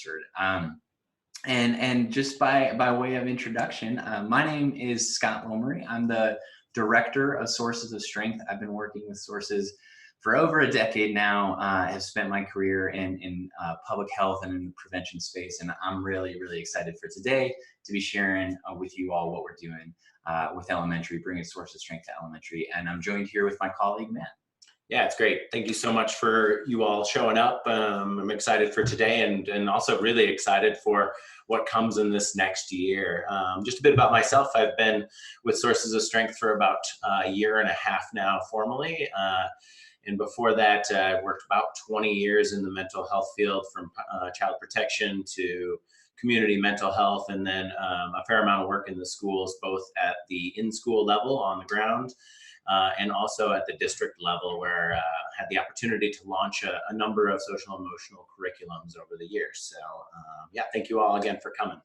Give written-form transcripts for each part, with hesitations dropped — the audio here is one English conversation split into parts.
administered. And just by way of introduction, my name is Scott Lomery. I'm the director of Sources of Strength. I've been working with Sources for over a decade now. Have spent my career in public health and in the prevention space, and I'm really excited for today to be sharing with you all what we're doing with elementary, bringing Sources of Strength to elementary. And I'm joined here with my colleague Matt. Yeah, it's great. Thank you so much for you all showing up. I'm excited for today and also really excited for what comes in this next year. Just a bit about myself. I've been with Sources of Strength for about a year and a half now formally. And before that, I worked about 20 years in the mental health field, from child protection to community mental health, and then a fair amount of work in the schools, both at the in-school level on the ground, and also at the district level, where I had the opportunity to launch a number of social emotional curriculums over the years. So yeah, thank you all again for coming.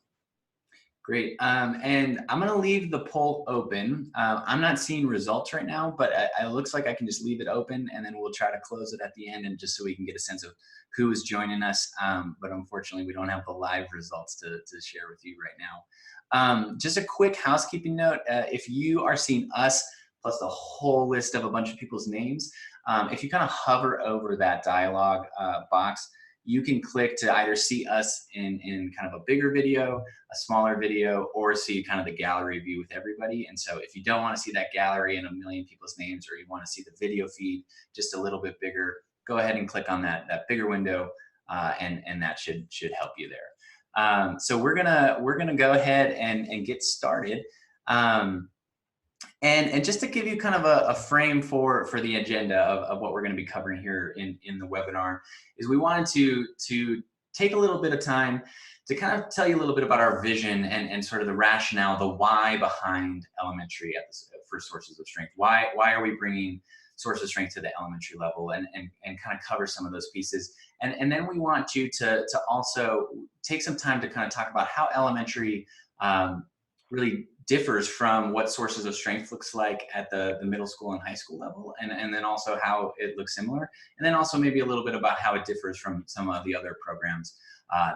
Great. And I'm going to leave the poll open. I'm not seeing results right now, but it looks like I can just leave it open, and then we'll try to close it at the end, and just so we can get a sense of who is joining us. But unfortunately, we don't have the live results to share with you right now. Just a quick housekeeping note. If you are seeing us plus the whole list of a bunch of people's names, if you kind of hover over that dialogue box, you can click to either see us in kind of a bigger video, a smaller video, or see kind of the gallery view with everybody. And so if you don't want to see that gallery and a million people's names, or you want to see the video feed just a little bit bigger, go ahead and click on that bigger window, and that should help you there. So we're gonna go ahead and get started. And just to give you kind of a frame for the agenda of what we're going to be covering here in the webinar, is we wanted to take a little bit of time to kind of tell you a little bit about our vision and sort of the rationale, the why behind elementary for Sources of Strength. Why are we bringing Sources of Strength to the elementary level, and kind of cover some of those pieces. And then we want you to also take some time to kind of talk about how elementary really differs from what Sources of Strength looks like at the middle school and high school level, and then also how it looks similar, and then also maybe a little bit about how it differs from some of the other programs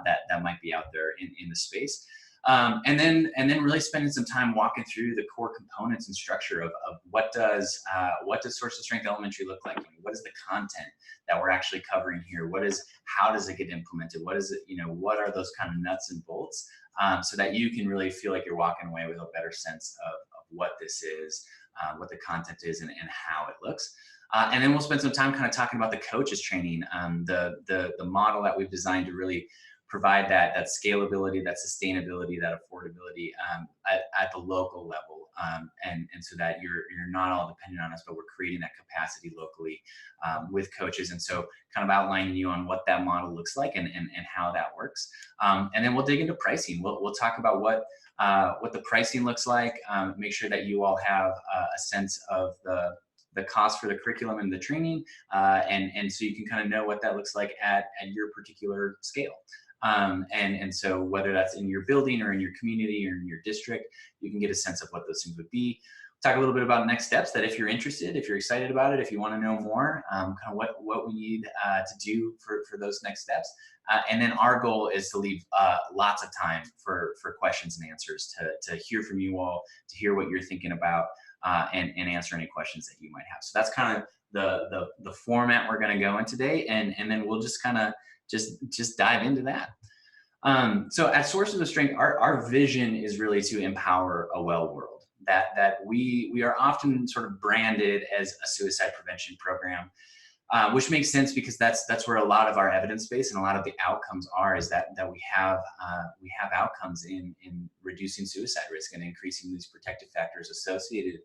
that might be out there in the space. And then really spending some time walking through the core components and structure of what does Sources of Strength Elementary look like? What is the content that we're actually covering here? How does it get implemented? What is it, what are those kind of nuts and bolts, so that you can really feel like you're walking away with a better sense of what this is, what the content is, and how it looks. And then we'll spend some time kind of talking about the coaches training, the model that we've designed to really provide that scalability, that sustainability, that affordability at the local level, and so that you're not all dependent on us, but we're creating that capacity locally with coaches. And so kind of outlining you on what that model looks like and how that works. And then we'll dig into pricing. We'll talk about what the pricing looks like, make sure that you all have a sense of the cost for the curriculum and the training, and so you can kind of know what that looks like at your particular scale. And so whether that's in your building or in your community or in your district, you can get a sense of what those things would be. Talk a little bit about next steps, that if you're interested, if you're excited about it, if you want to know more, kind of what we need to do for those next steps. And then our goal is to leave lots of time for questions and answers, to hear from you all, to hear what you're thinking about, and answer any questions that you might have. So that's kind of the format we're going to go in today, and then we'll just kind of just dive into that. So at Sources of Strength, our vision is really to empower a well world. That we are often sort of branded as a suicide prevention program, which makes sense because that's where a lot of our evidence base and a lot of the outcomes are, is that we have outcomes in reducing suicide risk and increasing these protective factors associated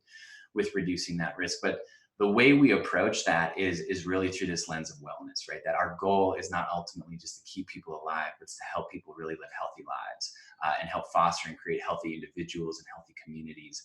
with reducing that risk. But the way we approach that is really through this lens of wellness, right? That our goal is not ultimately just to keep people alive, but it's to help people really live healthy lives, and help foster and create healthy individuals and healthy communities.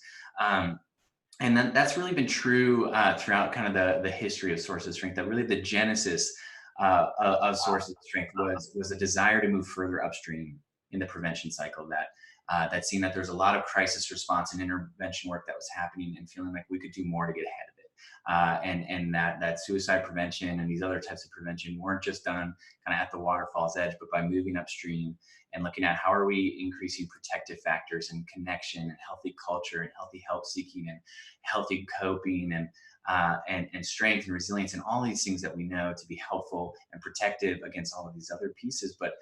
And then that's really been true throughout kind of the history of Sources of Strength. That really the genesis of Sources of Strength was a desire to move further upstream in the prevention cycle. That seen that there's a lot of crisis response and intervention work that was happening, and feeling like we could do more to get ahead of it. and that suicide prevention and these other types of prevention weren't just done kind of at the waterfall's edge, but by moving upstream and looking at how are we increasing protective factors and connection and healthy culture and healthy help seeking and healthy coping and strength and resilience and all these things that we know to be helpful and protective against all of these other pieces, but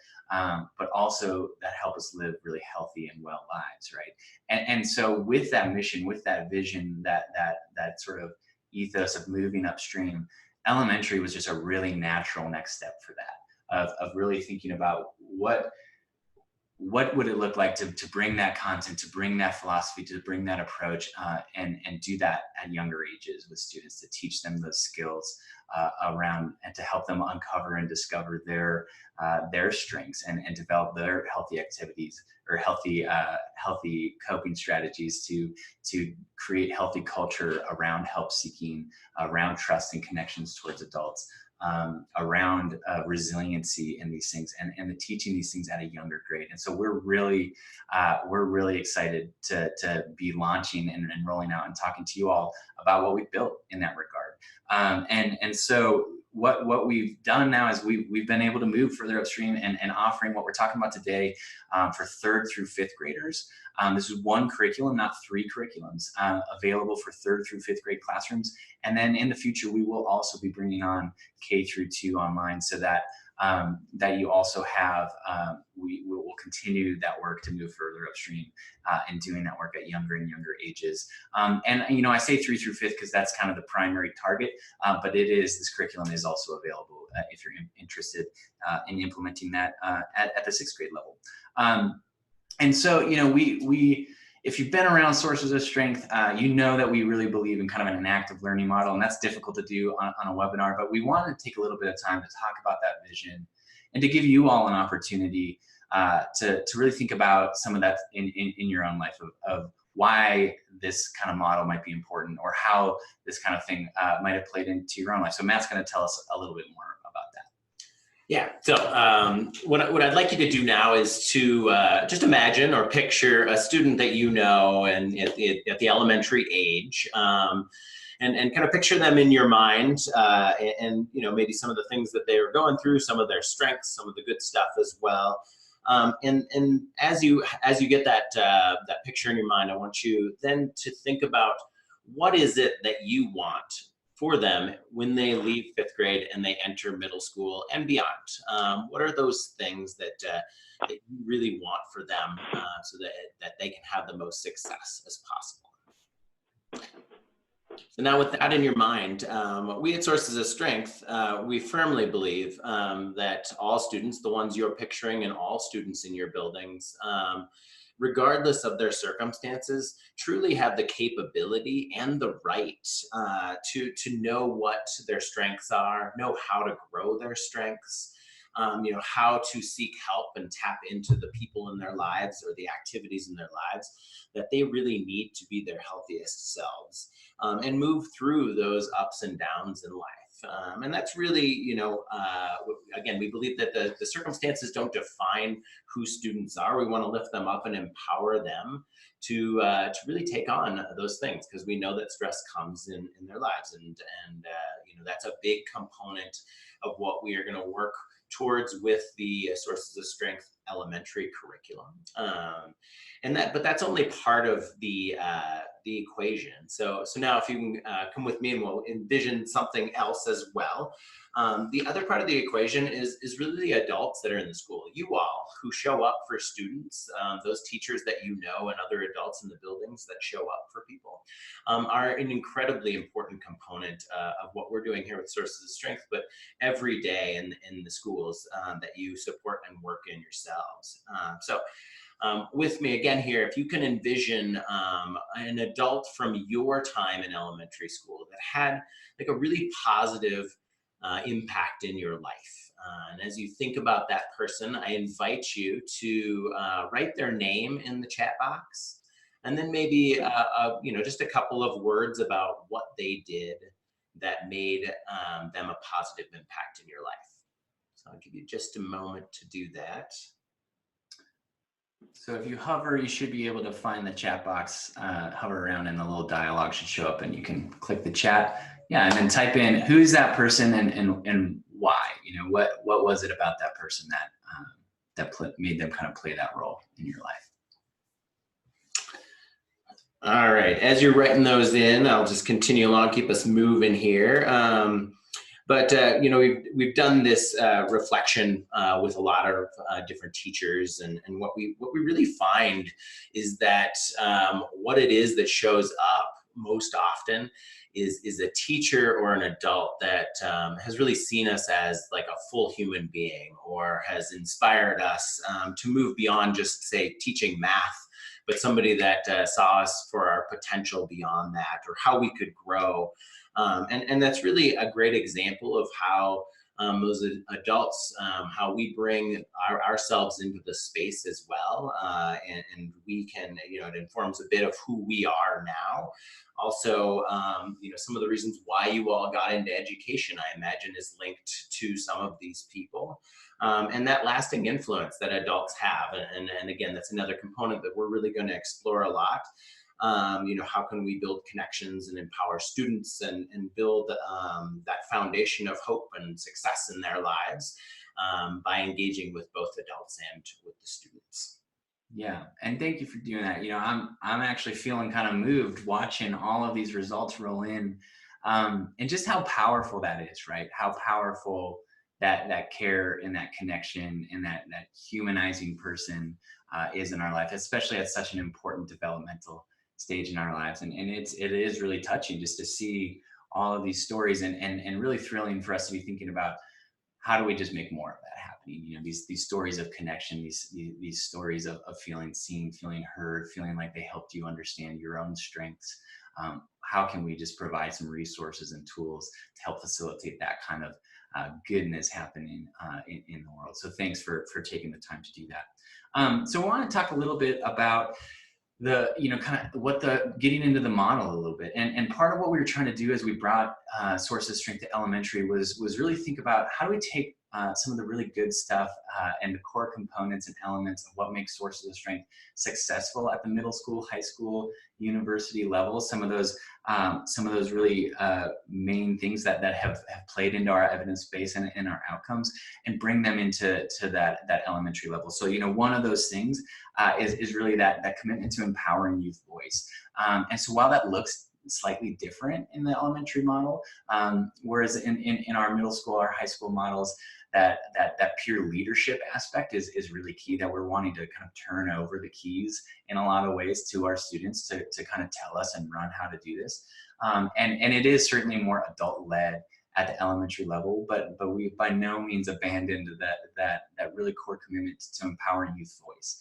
also that help us live really healthy and well lives, right? And so with that mission, with that vision, that sort of ethos of moving upstream, elementary was just a really natural next step for that, of really thinking about what would it look like to bring that content, to bring that philosophy, to bring that approach, and do that at younger ages with students, to teach them those skills around and to help them uncover and discover their strengths and develop their healthy activities or healthy coping strategies to create healthy culture around help seeking, around trust and connections towards adults, around resiliency in these things and the teaching these things at a younger grade. And so we're really excited to be launching and rolling out and talking to you all about what we've built in that regard. And so what we've done now is we've been able to move further upstream and offering what we're talking about today for 3rd through 5th graders. This is one curriculum, not 3 curriculums, available for 3rd through 5th grade classrooms. And then in the future, we will also be bringing on K through 2 online, so that that you also have, we will continue that work to move further upstream and doing that work at younger and younger ages. And I say 3 through 5th because that's kind of the primary target, but this curriculum is also available if you're interested in implementing that at the 6th grade level. And so, if you've been around Sources of Strength, you know that we really believe in kind of an active learning model, and that's difficult to do on a webinar, but we wanted to take a little bit of time to talk about that vision and to give you all an opportunity to really think about some of that in your own life of why this kind of model might be important or how this kind of thing might have played into your own life. So Matt's going to tell us a little bit more about that. Yeah. So what I'd like you to do now is to just imagine or picture a student that you know and at the elementary age, and kind of picture them in your mind, and maybe some of the things that they were going through, some of their strengths, some of the good stuff as well. And as you get that picture in your mind, I want you then to think about what is it that you want for them when they leave 5th grade and they enter middle school and beyond. What are those things that you really want for them so that they can have the most success as possible? So now with that in your mind, we at Sources of Strength, we firmly believe that all students, the ones you're picturing and all students in your buildings, regardless of their circumstances, truly have the capability and the right to know what their strengths are, know how to grow their strengths, how to seek help and tap into the people in their lives or the activities in their lives that they really need to be their healthiest selves, and move through those ups and downs in life. And that's really, again, we believe that the circumstances don't define who students are. We want to lift them up and empower them to really take on those things, because we know that stress comes in their lives, and that's a big component of what we are going to work towards with the Sources of Strength elementary curriculum. But that's only part of the equation. So now if you can come with me and we'll envision something else as well. The other part of the equation is really the adults that are in the school. You all who show up for students, those teachers that you know and other adults in the buildings that show up for people, are an incredibly important component of what we're doing here with Sources of Strength, but every day in the schools that you support and work in yourselves. With me again here, if you can envision an adult from your time in elementary school that had like a really positive impact in your life. And as you think about that person, I invite you to write their name in the chat box, and then maybe just a couple of words about what they did that made them a positive impact in your life. So I'll give you just a moment to do that. So if you hover, you should be able to find the chat box, hover around and the little dialogue should show up and you can click the chat. Yeah, and then type in who's that person and why, what was it about that person that made them kind of play that role in your life? All right, as you're writing those in, I'll just continue along, keep us moving here. We've done this reflection with a lot of different teachers, and what we really find is that what it is that shows up most often is a teacher or an adult that has really seen us as like a full human being, or has inspired us to move beyond just, say, teaching math, but somebody that saw us for our potential beyond that, or how we could grow. And that's really a great example of how those adults, how we bring ourselves into the space as well. And we can, it informs a bit of who we are now. Also, some of the reasons why you all got into education, I imagine, is linked to some of these people. And that lasting influence that adults have. And again, that's another component that we're really going to explore a lot. How can we build connections and empower students and build that foundation of hope and success in their lives by engaging with both adults and with the students. Yeah, and thank you for doing that. I'm actually feeling kind of moved watching all of these results roll in, and just how powerful that is, right? How powerful that care and that connection and that humanizing person is in our life, especially at such an important developmental stage in our lives. And it is really touching just to see all of these stories, and really thrilling for us to be thinking about how do we just make more of that happening? These stories of connection, these stories of feeling seen, feeling heard, feeling like they helped you understand your own strengths. How can we just provide some resources and tools to help facilitate that kind of goodness happening in the world? So thanks for taking the time to do that. So I want to talk a little bit about kind of what the getting into the model a little bit, and part of what we were trying to do as we brought sources of strength to elementary was really think about how do we take some of the really good stuff and the core components and elements of what makes sources of strength successful at the middle school, high school, university level, some of those really main things that have played into our evidence base and our outcomes, and bring them into that elementary level. So one of those things is really that commitment to empowering youth voice. And so while that looks slightly different in the elementary model, whereas in our middle school, our high school models, that peer leadership aspect is really key, that we're wanting to kind of turn over the keys in a lot of ways to our students to kind of tell us and run how to do this. And it is certainly more adult led at the elementary level, but we by no means abandoned that really core commitment to empowering youth voice.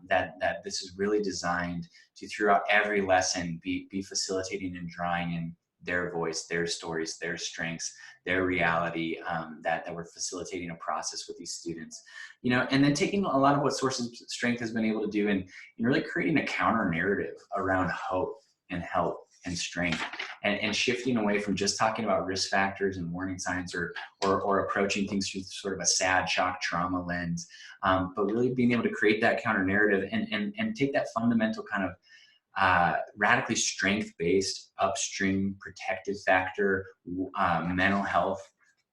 That this is really designed to, throughout every lesson, be facilitating and drawing in their voice, their stories, their strengths, their reality, that we're facilitating a process with these students, and then taking a lot of what Sources of Strength has been able to do and really creating a counter narrative around hope and help and strength, and shifting away from just talking about risk factors and warning signs, or approaching things through sort of a sad shock trauma lens, but really being able to create that counter narrative and take that fundamental kind of radically strength-based upstream protective factor mental health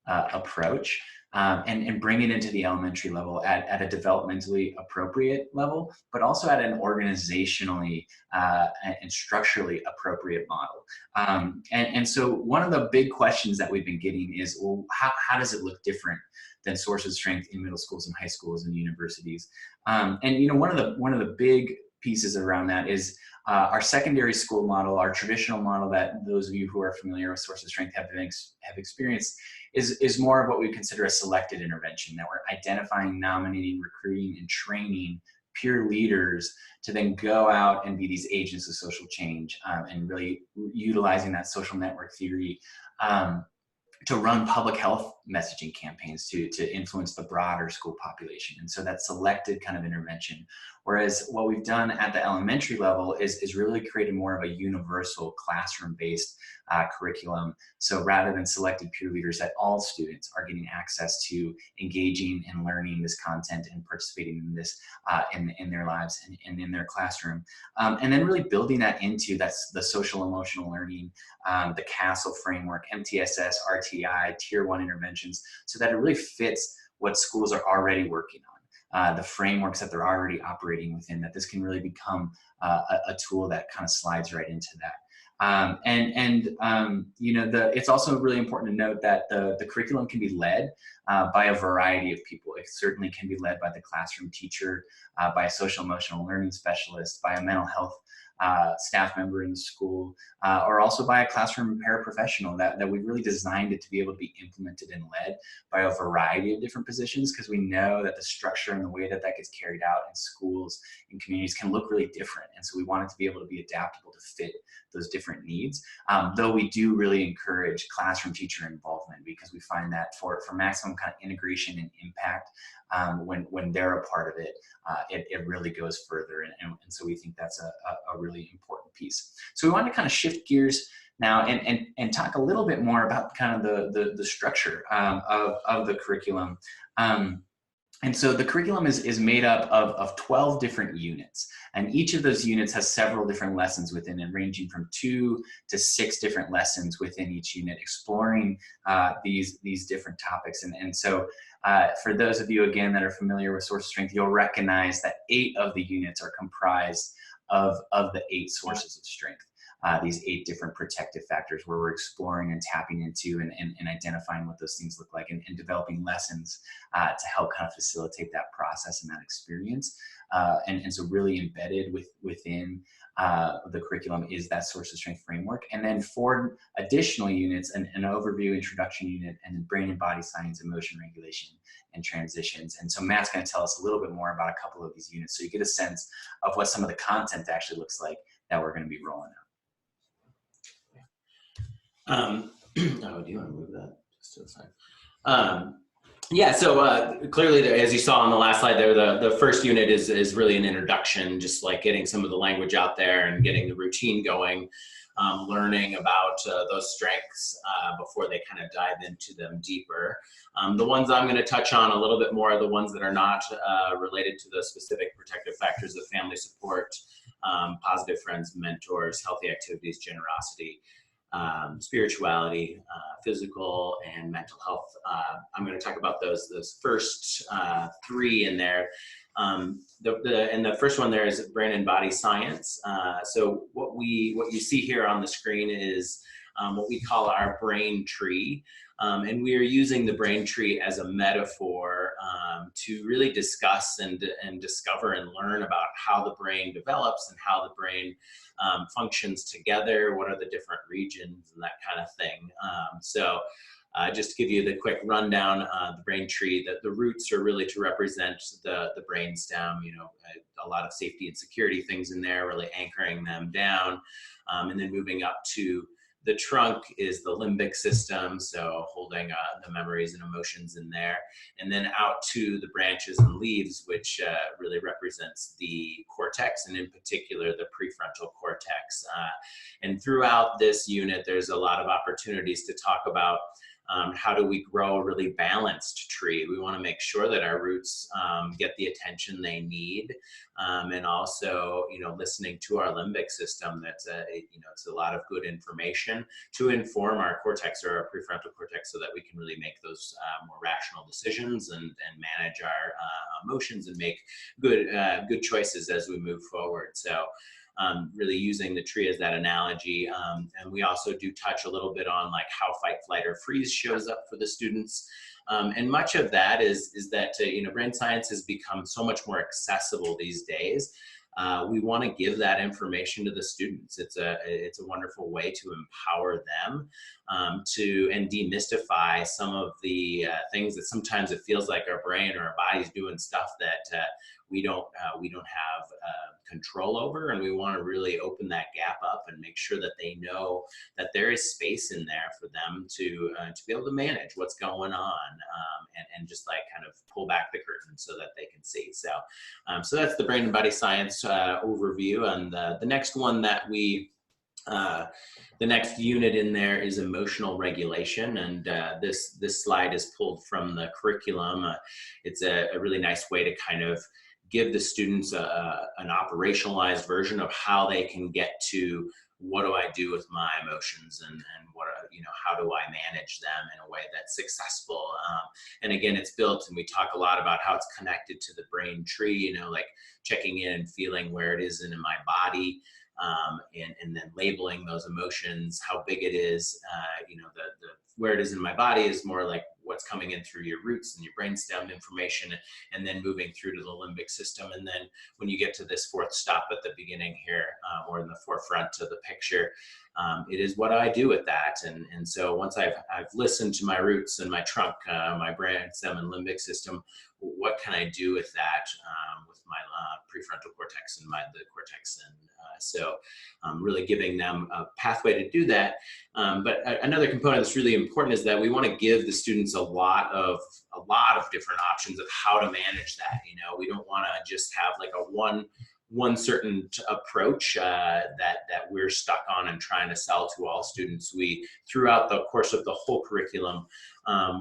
approach, and bring it into the elementary level at a developmentally appropriate level, but also at an organizationally and structurally appropriate model. And so one of the big questions that we've been getting is, well, how does it look different than Sources of Strength in middle schools and high schools and universities? And one of the big pieces around that is our secondary school model, our traditional model that those of you who are familiar with Sources of Strength have experienced, is more of what we consider a selected intervention, that we're identifying, nominating, recruiting, and training peer leaders to then go out and be these agents of social change, and really utilizing that social network theory to run public health messaging campaigns to influence the broader school population. And so that selected kind of intervention. Whereas what we've done at the elementary level is really created more of a universal classroom-based curriculum. So rather than selected peer leaders, that all students are getting access to engaging and learning this content and participating in this in their lives and in their classroom. And then really building that into that's the social emotional learning, the CASEL framework, MTSS, RTI, Tier 1 interventions, so that it really fits what schools are already working on, the frameworks that they're already operating within, that this can really become a tool that kind of slides right into that. You know, it's also really important to note that the curriculum can be led by a variety of people. It certainly can be led by the classroom teacher, by a social emotional learning specialist, by a mental health staff member in the school, or also by a classroom paraprofessional, that we really designed it to be able to be implemented and led by a variety of different positions, because we know that the structure and the way that that gets carried out in schools and communities can look really different. And so we want it to be able to be adaptable to fit those different needs. Though we do really encourage classroom teacher involvement, because we find that for maximum kind of integration and impact, when they're a part of it, it really goes further. And so we think that's a really important piece. So we want to kind of shift gears now and talk a little bit more about kind of the structure of the curriculum. And so the curriculum is made up of 12 different units, and each of those units has several different lessons within it, ranging from 2 to 6 different lessons within each unit, exploring these different topics. And so for those of you, again, that are familiar with Source of Strength, you'll recognize that 8 of the units are comprised of the 8 sources of strength. These 8 different protective factors, where we're exploring and tapping into and identifying what those things look like, and developing lessons to help kind of facilitate that process and that experience. And so really embedded within the curriculum is that Source of Strength framework. And then 4 additional units, an overview introduction unit, and then brain and body science, emotion regulation, and transitions. And so Matt's going to tell us a little bit more about a couple of these units, so you get a sense of what some of the content actually looks like that we're going to be rolling out. Oh, do you want to move that just to the side? Yeah, so clearly, as you saw on the last slide there, the first unit is really an introduction, just like getting some of the language out there and getting the routine going, learning about those strengths before they kind of dive into them deeper. The ones I'm going to touch on a little bit more are the ones that are not related to the specific protective factors of family support, positive friends, mentors, healthy activities, generosity, spirituality, physical, and mental health. I'm going to talk about those first 3 in there. And the first one there is brain and body science. So what you see here on the screen is what we call our brain tree. And we are using the brain tree as a metaphor to really discuss and discover and learn about how the brain develops and how the brain functions together, what are the different regions and that kind of thing. So just to give you the quick rundown, the brain tree, the roots are really to represent the brain stem, you know, a lot of safety and security things in there, really anchoring them down. And then moving up to the trunk is the limbic system, so holding the memories and emotions in there. And then out to the branches and leaves, which really represents the cortex, and in particular, the prefrontal cortex. And throughout this unit, there's a lot of opportunities to talk about how do we grow a really balanced tree. We want to make sure that our roots get the attention they need, and also, you know, listening to our limbic system. That's it's a lot of good information to inform our cortex or our prefrontal cortex, so that we can really make those more rational decisions and manage our emotions and make good choices as we move forward. So really using the tree as that analogy. And we also do touch a little bit on like how fight, flight, or freeze shows up for the students. And much of that is that, brain science has become so much more accessible these days. We want to give that information to the students. It's a wonderful way to empower them and demystify some of the things that sometimes it feels like our brain or our body's doing stuff that we don't have control over, and we want to really open that gap up and make sure that they know that there is space in there for them to be able to manage what's going on, and just like kind of pull back the curtain so that they can see. So so that's the brain and body science overview. And the next one that the next unit in there is emotional regulation, and this slide is pulled from the curriculum. It's a really nice way to kind of give the students an operationalized version of how they can get to what do I do with my emotions, and what how do I manage them in a way that's successful. And again, it's built, and we talk a lot about how it's connected to the brain tree, like checking in and feeling where it is in my body. And then labeling those emotions, how big it is, the where it is in my body is more like what's coming in through your roots and your brainstem information, and then moving through to the limbic system. And then when you get to this fourth stop at the beginning here, or in the forefront of the picture, it is what I do with that. And so once I've listened to my roots and my trunk, my brainstem and limbic system, what can I do with that, with my prefrontal cortex and the cortex? And so really giving them a pathway to do that. But another component that's really important is that we want to give the students a lot of different options of how to manage that. We don't want to just have like a one certain approach that we're stuck on and trying to sell to all students. We, throughout the course of the whole curriculum,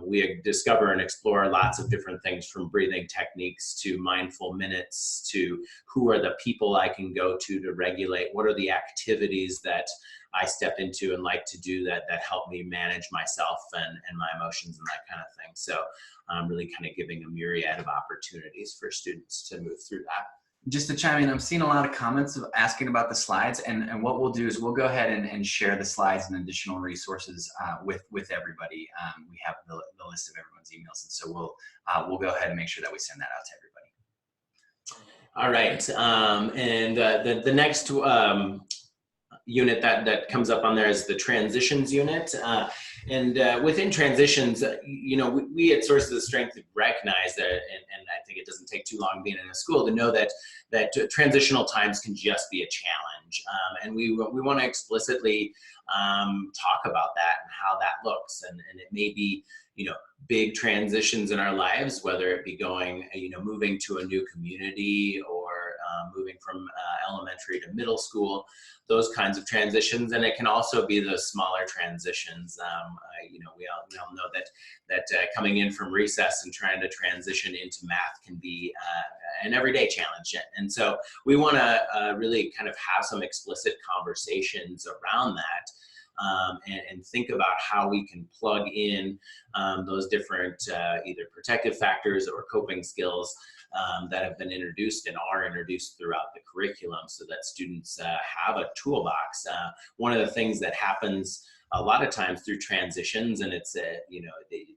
we discover and explore lots of different things, from breathing techniques to mindful minutes to who are the people I can go to regulate, what are the activities that I step into and like to do that help me manage myself and my emotions and that kind of thing. So really kind of giving a myriad of opportunities for students to move through that. Just to chime in, I'm seeing a lot of comments asking about the slides, and what we'll do is we'll go ahead and share the slides and additional resources with everybody. We have the list of everyone's emails, and so we'll go ahead and make sure that we send that out to everybody. All right, and the next unit that comes up on there is the transitions unit. And within transitions, we at Sources of Strength recognize that, and I think it doesn't take too long being in a school to know that transitional times can just be a challenge. And we want to explicitly talk about that and how that looks. And it may be, big transitions in our lives, whether it be moving to a new community, or moving from elementary to middle school, those kinds of transitions. And it can also be the smaller transitions. We all know that coming in from recess and trying to transition into math can be an everyday challenge. And so we want to really kind of have some explicit conversations around that. And think about how we can plug in those different either protective factors or coping skills that have been introduced and are introduced throughout the curriculum, so that students have a toolbox. One of the things that happens a lot of times through transitions, and it's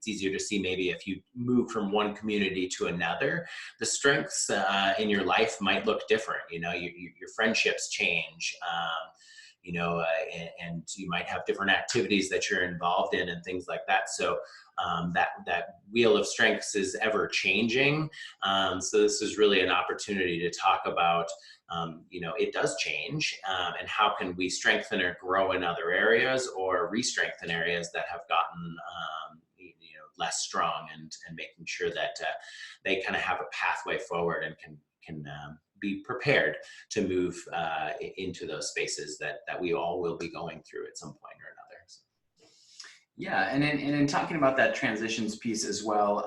easier to see maybe if you move from one community to another, the strengths in your life might look different. Your friendships change. And you might have different activities that you're involved in and things like that. So that wheel of strengths is ever changing. So this is really an opportunity to talk about, it does change, and how can we strengthen or grow in other areas, or re-strengthen areas that have gotten less strong, and making sure that they kind of have a pathway forward and can be prepared to move into those spaces that we all will be going through at some point or another. Yeah, and in talking about that transitions piece as well,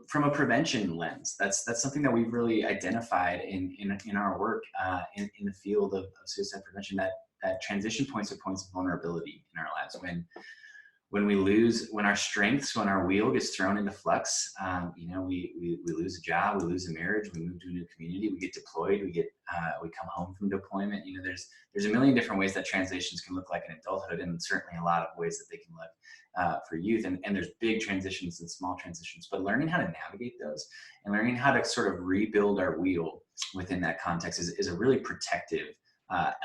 from a prevention lens, that's something that we've really identified in our work in the field of suicide prevention. That transition points are points of vulnerability in our lives. When our strengths, when our wheel gets thrown into flux, we lose a job, we lose a marriage, we move to a new community, we get deployed, we come home from deployment. There's a million different ways that transitions can look like in adulthood, and certainly a lot of ways that they can look for youth. And there's big transitions and small transitions, but learning how to navigate those and learning how to sort of rebuild our wheel within that context is a really protective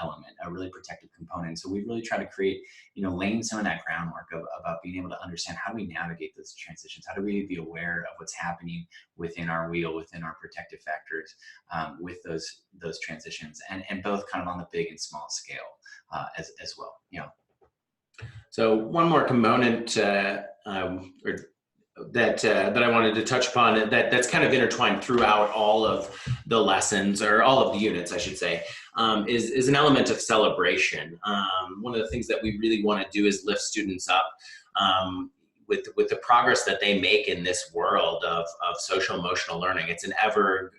element, a really protective component. So we really try to create, laying some of that groundwork about being able to understand how do we navigate those transitions, how do we be aware of what's happening within our wheel, within our protective factors, with those transitions, and both kind of on the big and small scale as well. So one more component or that I wanted to touch upon that's kind of intertwined throughout all of the lessons, or all of the units, I should say, is an element of celebration. One of the things that we really want to do is lift students up with the progress that they make in this world of social emotional learning. It's an ever,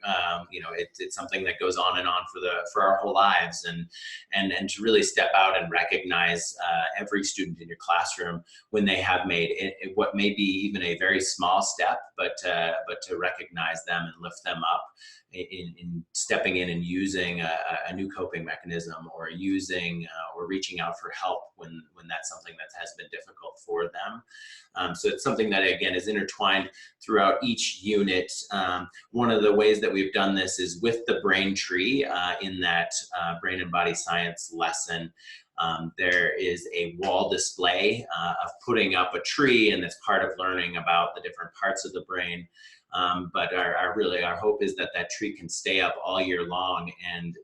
it's something that goes on and on for our whole lives, and to really step out and recognize every student in your classroom when they have made what may be even a very small step, but to recognize them and lift them up in stepping in and using a new coping mechanism, or using or reaching out for help when that's something that has been difficult for them. So it's something that, again, is intertwined throughout each unit. One of the ways that we've done this is with the brain tree in that brain and body science lesson. There is a wall display of putting up a tree, and that's part of learning about the different parts of the brain. But our hope is that tree can stay up all year long, and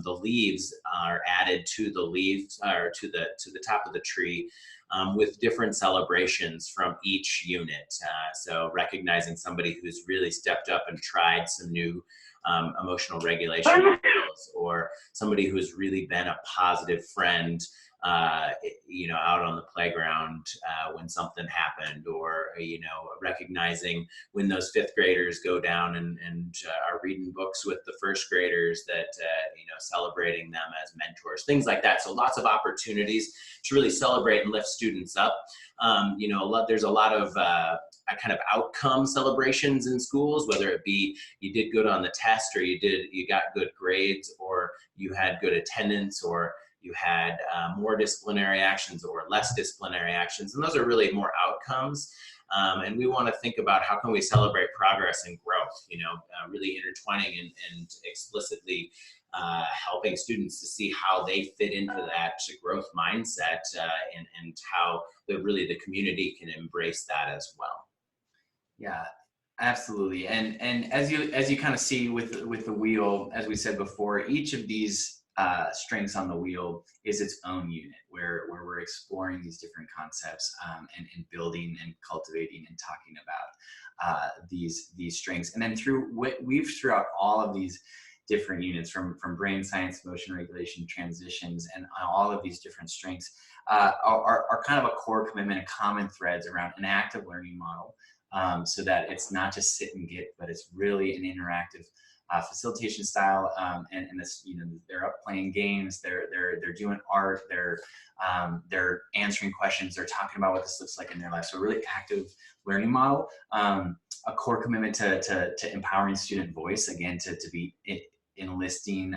the leaves are added to the leaves, or to the top of the tree, with different celebrations from each unit. So recognizing somebody who's really stepped up and tried some new emotional regulation skills, or somebody who's really been a positive friend, out on the playground when something happened, or, recognizing when those fifth graders go down and are reading books with the first graders, that, celebrating them as mentors, things like that. So lots of opportunities to really celebrate and lift students up. There's a lot of kind of outcome celebrations in schools, whether it be you did good on the test, or you got good grades, or you had good attendance, or you had more disciplinary actions or less disciplinary actions. And those are really more outcomes. And we want to think about how can we celebrate progress and growth, really intertwining and explicitly helping students to see how they fit into that growth mindset, and how the community can embrace that as well. Yeah, absolutely. And as you kind of see with the wheel, as we said before, each of these strengths on the wheel is its own unit, where we're exploring these different concepts, and building and cultivating and talking about these strengths. And then throughout all of these different units, from brain science, motion regulation, transitions, and all of these different strengths, are kind of a core commitment and common threads around an active learning model, so that it's not just sit and get, but it's really an interactive facilitation style, and this, they're up playing games, they're doing art, they're answering questions, they're talking about what this looks like in their life. So a really active learning model, a core commitment to empowering student voice, again, to be enlisting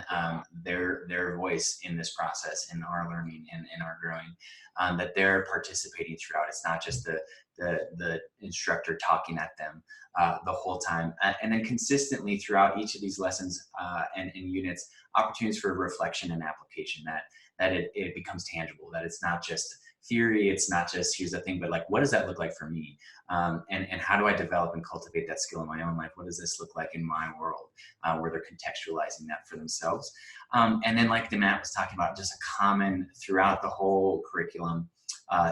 their voice in this process, in our learning and in our growing, that they're participating throughout. It's not just the instructor talking at them the whole time. And then consistently throughout each of these lessons and units, opportunities for reflection and application, that it becomes tangible, that it's not just theory, it's not just here's the thing, but like, what does that look like for me? And how do I develop and cultivate that skill in my own life? What does this look like in my world, where they're contextualizing that for themselves? And then, like Matt was talking about, just a common throughout the whole curriculum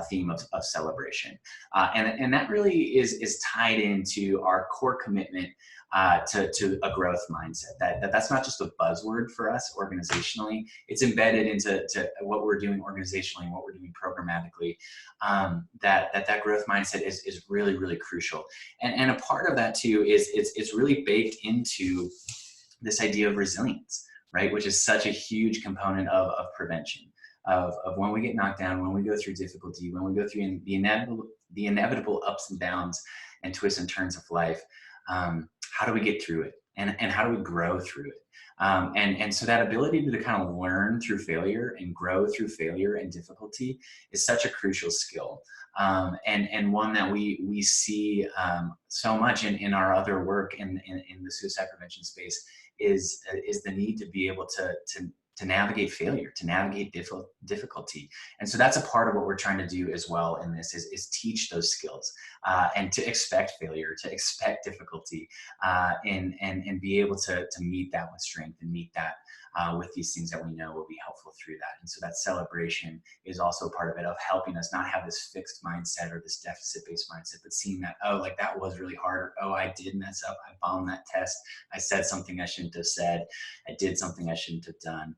theme of celebration. And that really is tied into our core commitment to a growth mindset. That's not just a buzzword for us organizationally. It's embedded into what we're doing organizationally and what we're doing programmatically. That growth mindset is really, really crucial. And a part of that too is it's really baked into this idea of resilience, right? Which is such a huge component of prevention. Of when we get knocked down, when we go through difficulty, when we go through the inevitable ups and downs and twists and turns of life, how do we get through it? And how do we grow through it? And so that ability to kind of learn through failure and grow through failure and difficulty is such a crucial skill. And one that we see so much in our other work in the suicide prevention space is the need to be able to navigate failure, to navigate difficulty. And so that's a part of what we're trying to do as well in this is teach those skills and to expect failure, to expect difficulty, and be able to meet that with strength and meet that with these things that we know will be helpful through that. And so that celebration is also part of it, of helping us not have this fixed mindset or this deficit-based mindset, but seeing that, oh, like that was really hard, or, oh, I did mess up, I bombed that test, I said something I shouldn't have said, I did something I shouldn't have done,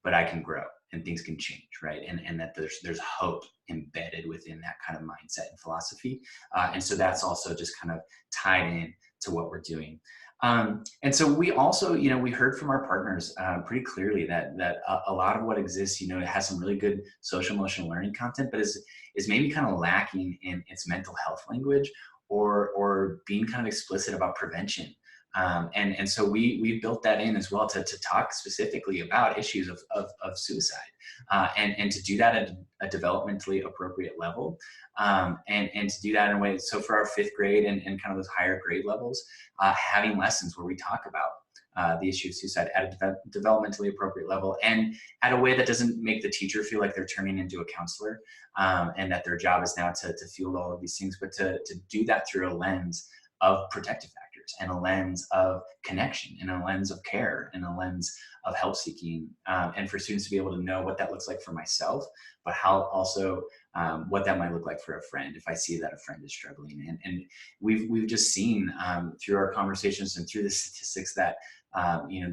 but I can grow and things can change, right? And that there's hope embedded within that kind of mindset and philosophy. And so that's also just kind of tied in to what we're doing. And so we also, we heard from our partners pretty clearly that a lot of what exists, it has some really good social emotional learning content, but is maybe kind of lacking in its mental health language or being kind of explicit about prevention. And so we built that in as well to talk specifically about issues of suicide and to do that at a developmentally appropriate level and to do that in a way. So for our 5th grade and kind of those higher grade levels, having lessons where we talk about the issue of suicide at a developmentally appropriate level and at a way that doesn't make the teacher feel like they're turning into a counselor and that their job is now to field all of these things, but to do that through a lens of protective factors and a lens of connection and a lens of care and a lens of help seeking and for students to be able to know what that looks like for myself, but how also what that might look like for a friend if I see that a friend is struggling. And we've just seen through our conversations and through the statistics that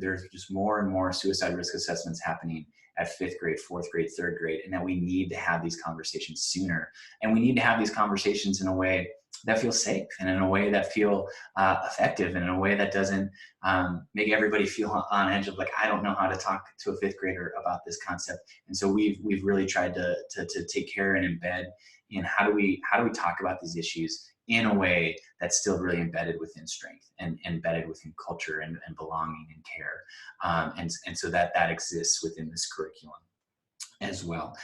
there's just more and more suicide risk assessments happening at 5th grade, 4th grade, 3rd grade, and that we need to have these conversations sooner. And we need to have these conversations in a way that feels safe and in a way that feel effective and in a way that doesn't make everybody feel on edge of like, I don't know how to talk to a 5th grader about this concept. And so we've really tried to take care and embed in how do we talk about these issues in a way that's still really embedded within strength and embedded within culture and belonging and care. And so that exists within this curriculum as well.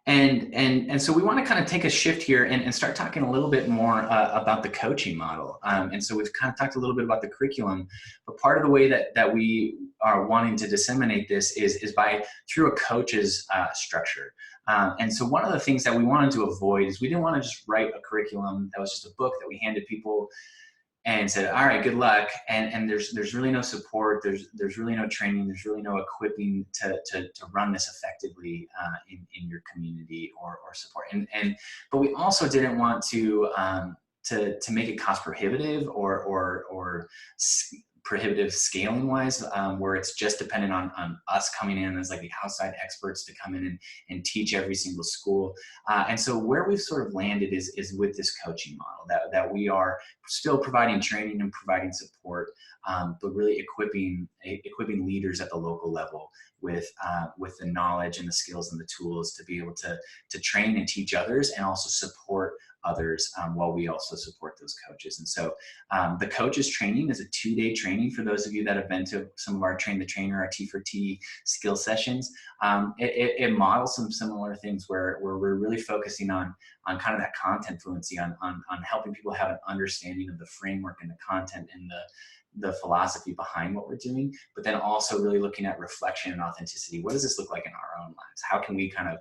And so we want to kind of take a shift here and start talking a little bit more about the coaching model. And so we've kind of talked a little bit about the curriculum, but part of the way that we are wanting to disseminate this is by through a coach's structure. And so one of the things that we wanted to avoid is we didn't want to just write a curriculum that was just a book that we handed people and said, all right, good luck. And there's really no support. There's really no training. There's really no equipping to run this effectively in your community or support. But we also didn't want to make it cost prohibitive or prohibitive scaling wise, where it's just dependent on us coming in as like the outside experts to come in and teach every single school. And so where we've sort of landed is with this coaching model that we are still providing training and providing support, but really equipping leaders at the local level with the knowledge and the skills and the tools to be able to train and teach others and also support others while we also support those coaches. And so the coaches training is a 2-day training for those of you that have been to some of our Train the Trainer, our T4T skill sessions. It models some similar things where we're really focusing on kind of that content fluency, on helping people have an understanding of the framework and the content and the philosophy behind what we're doing, but then also really looking at reflection and authenticity. What does this look like in our own lives? How can we kind of,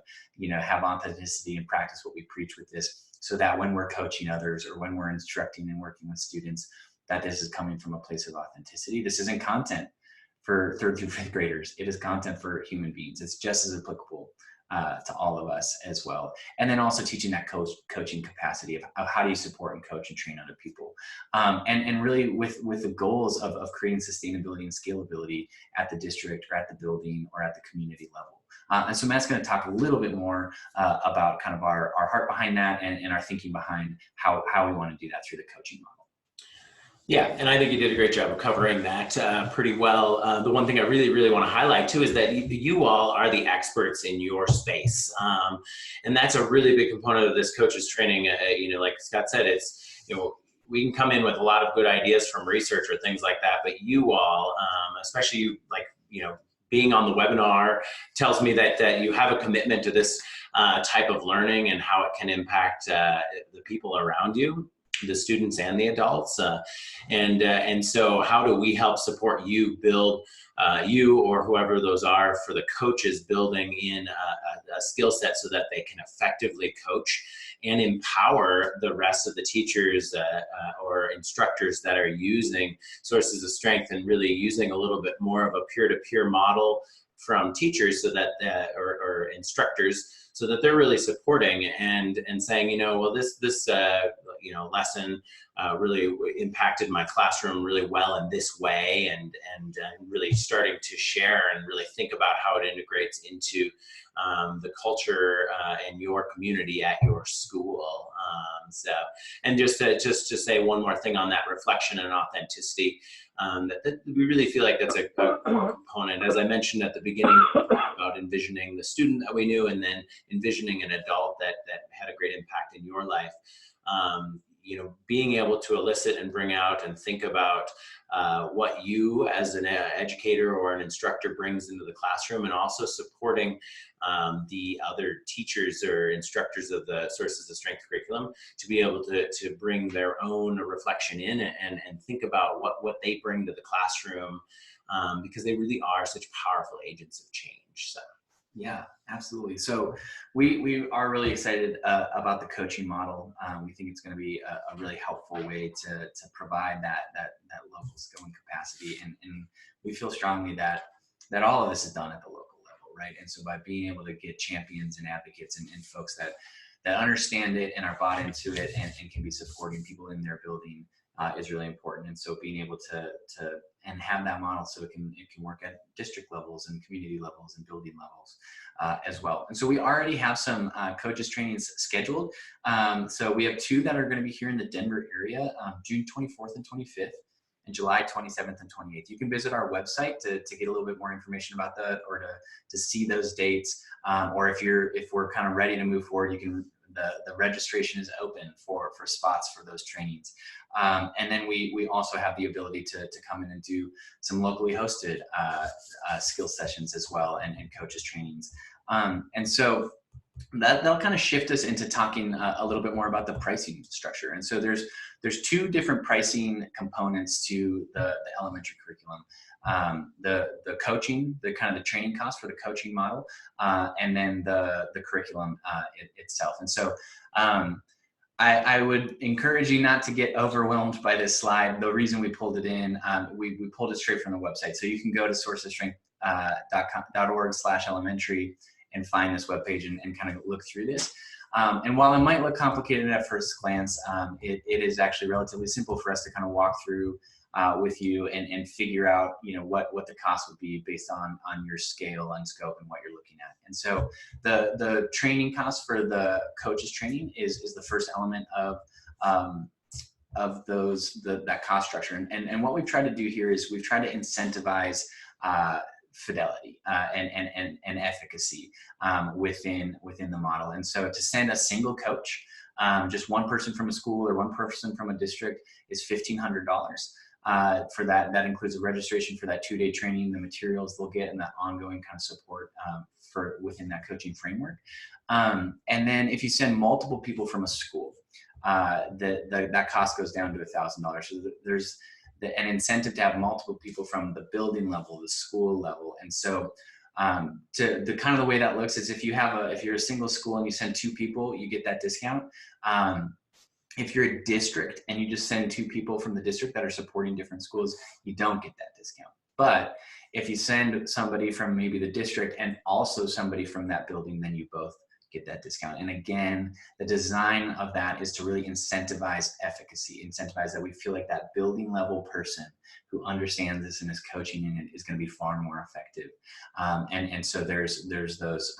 have authenticity and practice what we preach with this, so that when we're coaching others or when we're instructing and working with students, that this is coming from a place of authenticity. This isn't content for 3rd through 5th graders. It is content for human beings. It's just as applicable to all of us as well. And then also teaching that coaching capacity of how do you support and coach and train other people. And really with the goals of creating sustainability and scalability at the district or at the building or at the community level. And so Matt's going to talk a little bit more about kind of our heart behind that and our thinking behind how we want to do that through the coaching model. Yeah, and I think you did a great job of covering that pretty well. The one thing I really, really want to highlight too is that you all are the experts in your space. And that's a really big component of this coaches training. Like Scott said, it's, we can come in with a lot of good ideas from research or things like that, but you all, especially you, being on the webinar tells me that you have a commitment to this type of learning and how it can impact the people around you. the students and the adults. And so how do we help support you build you or whoever those are for the coaches building in a skill set so that they can effectively coach and empower the rest of the teachers or instructors that are using sources of strength and really using a little bit more of a peer-to-peer model from teachers so that or instructors so that they're really supporting and saying, well, this lesson really impacted my classroom really well in this way, and really starting to share and really think about how it integrates into the culture and your community at your school. And just to say one more thing on that reflection and authenticity, that we really feel like that's a core component. As I mentioned at the beginning about envisioning the student that we knew and then envisioning an adult that had a great impact in your life. Being able to elicit and bring out and think about what you as an educator or an instructor brings into the classroom, and also supporting the other teachers or instructors of the Sources of Strength curriculum to be able to bring their own reflection in and think about what they bring to the classroom, because they really are such powerful agents of change. So. Yeah, absolutely. So we are really excited about the coaching model. We think it's going to be a really helpful way to provide that local skill and capacity. And we feel strongly that all of this is done at the local level, right? And so by being able to get champions and advocates and folks that understand it and are bought into it and can be supporting people in their building is really important. And so being able to and have that model so it can work at district levels and community levels and building levels as well. And so we already have some coaches trainings scheduled. So we have 2 that are going to be here in the Denver area, June 24th and 25th. And July 27th and 28th. You can visit our website to get a little bit more information about that, or to see those dates. Or if we're kind of ready to move forward, you can. The registration is open for spots for those trainings. And then we also have the ability to come in and do some locally hosted skill sessions as well, and coaches trainings. And so that'll kind of shift us into talking a little bit more about the pricing structure. And so there's 2 different pricing components to the elementary curriculum. The coaching, the kind of the training cost for the coaching model, and then the curriculum itself. And so I would encourage you not to get overwhelmed by this slide. The reason we pulled it in, we pulled it straight from the website. So you can go to sourcesofstrength.org/elementary and find this webpage and kind of look through this. And while it might look complicated at first glance, it is actually relatively simple for us to kind of walk through with you and figure out, what the cost would be based on your scale and scope and what you're looking at. And so the training cost for the coaches training is the first element of that cost structure. And what we've tried to do here is we've tried to incentivize fidelity and efficacy within the model. And so to send a single coach, just one person from a school or one person from a district, is $1,500. For that includes a registration for that 2-day training, the materials they'll get, and that ongoing kind of support for within that coaching framework. And then if you send multiple people from a school, that cost goes down to $1,000. So there's an incentive to have multiple people from the building level, the school level. And so the kind of the way that looks is if you're a single school and you send 2 people, you get that discount. If you're a district and you just send 2 people from the district that are supporting different schools, you don't get that discount. But if you send somebody from maybe the district and also somebody from that building, then you both get that discount. And again, the design of that is to really incentivize efficacy, incentivize that we feel like that building level person who understands this and is coaching in it is going to be far more effective. And so there's those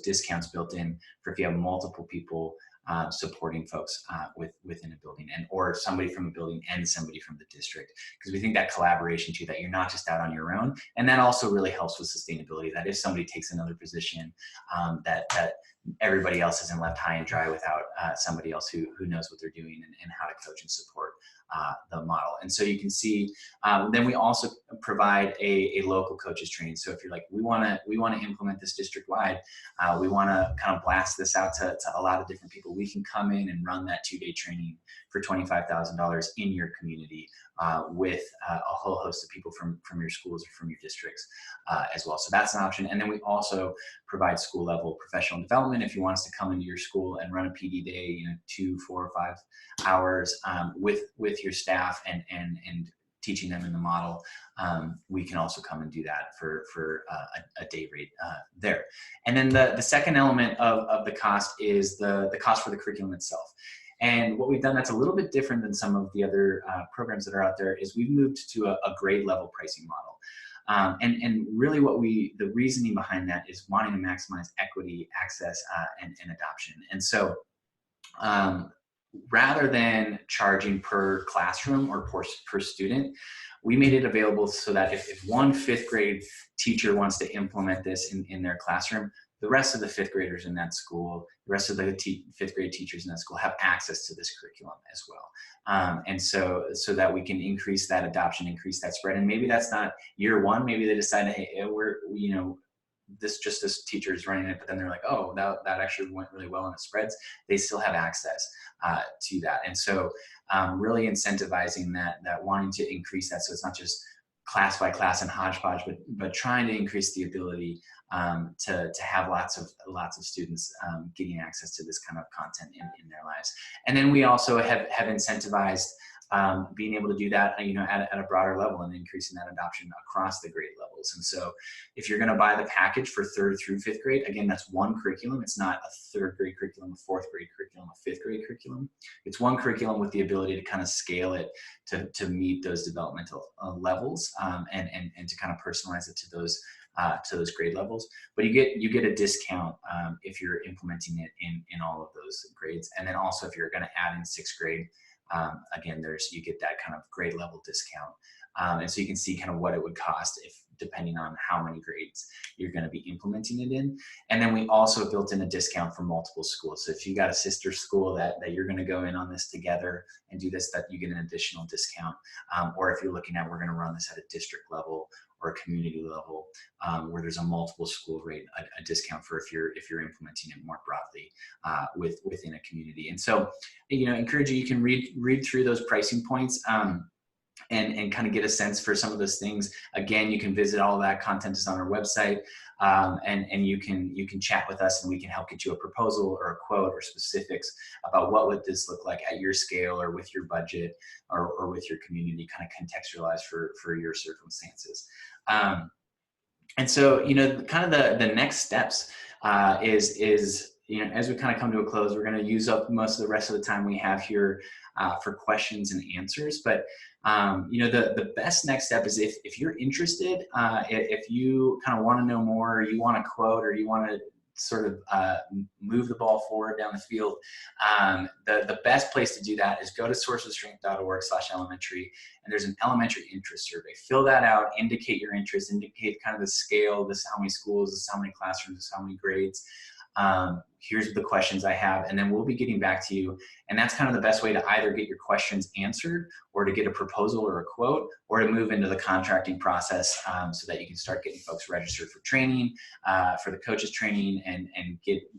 discounts built in for if you have multiple people supporting folks within a building, or somebody from a building and somebody from the district, because we think that collaboration too, that you're not just out on your own, and that also really helps with sustainability, that if somebody takes another position, that everybody else isn't left high and dry without somebody else who knows what they're doing and how to coach and support the model. And so you can see, then we also provide a local coaches training. So if you're like, we want to implement this district wide, we want to kind of blast this out to a lot of different people, we can come in and run that 2-day training for $25,000 in your community with a whole host of people from your schools or from your districts as well. So that's an option. And then we also provide school level professional development. If you want us to come into your school and run a PD day, 2, 4, or 5 hours with your staff and teaching them in the model, we can also come and do that for a day rate there. And then the second element of the cost is the cost for the curriculum itself. And what we've done that's a little bit different than some of the other programs that are out there is we've moved to a grade level pricing model. And really the reasoning behind that is wanting to maximize equity, access, and adoption. And so rather than charging per classroom or per student, we made it available so that if one 5th grade teacher wants to implement this in their classroom, the rest of the 5th graders in that school, the rest of the 5th grade teachers in that school have access to this curriculum as well. And so that we can increase that adoption, increase that spread. And maybe that's not year one, maybe they decide, hey, this teacher is running it, but then they're like, oh, that actually went really well and it spreads. They still have access to that. And so really incentivizing that wanting to increase that. So it's not just class by class and hodgepodge, but trying to increase the ability to have lots of students getting access to this kind of content in their lives. And then we also have incentivized being able to do that, at a broader level and increasing that adoption across the grade levels. And so if you're going to buy the package for 3rd through 5th grade, again, that's one curriculum. It's not a 3rd grade curriculum, a 4th grade curriculum, a 5th grade curriculum. It's one curriculum with the ability to kind of scale it to meet those developmental levels and to kind of personalize it to those grade levels. But you get a discount if you're implementing it in all of those grades. And then also if you're going to add in 6th grade, again, you get that kind of grade level discount. And so you can see kind of what it would cost depending on how many grades you're going to be implementing it in. And then we also built in a discount for multiple schools. So if you got a sister school that you're going to go in on this together and do this, that you get an additional discount. Or if you're looking at, we're going to run this at a district level or a community level, where there's a multiple school rate, a discount for if you're implementing it more broadly within a community. And so, encourage you can read through those pricing points and kind of get a sense for some of those things. Again, you can visit all of that content is on our website, and you can chat with us and we can help get you a proposal or a quote or specifics about what would this look like at your scale or with your budget or with your community, kind of contextualized for your circumstances. And so, kind of the next steps is as we kind of come to a close, we're going to use up most of the rest of the time we have here for questions and answers. But the best next step is if you're interested, if you kind of want to know more, or you want to quote, or you want to sort of move the ball forward down the field, the best place to do that is go to sourceofstrength.org/elementary, and there's an elementary interest survey. Fill that out, indicate your interest, indicate kind of the scale, this is how many schools, this is how many classrooms, this is how many grades. Here's the questions I have, and then we'll be getting back to you. And that's kind of the best way to either get your questions answered or to get a proposal or a quote or to move into the contracting process so that you can start getting folks registered for training, for the coaches training, and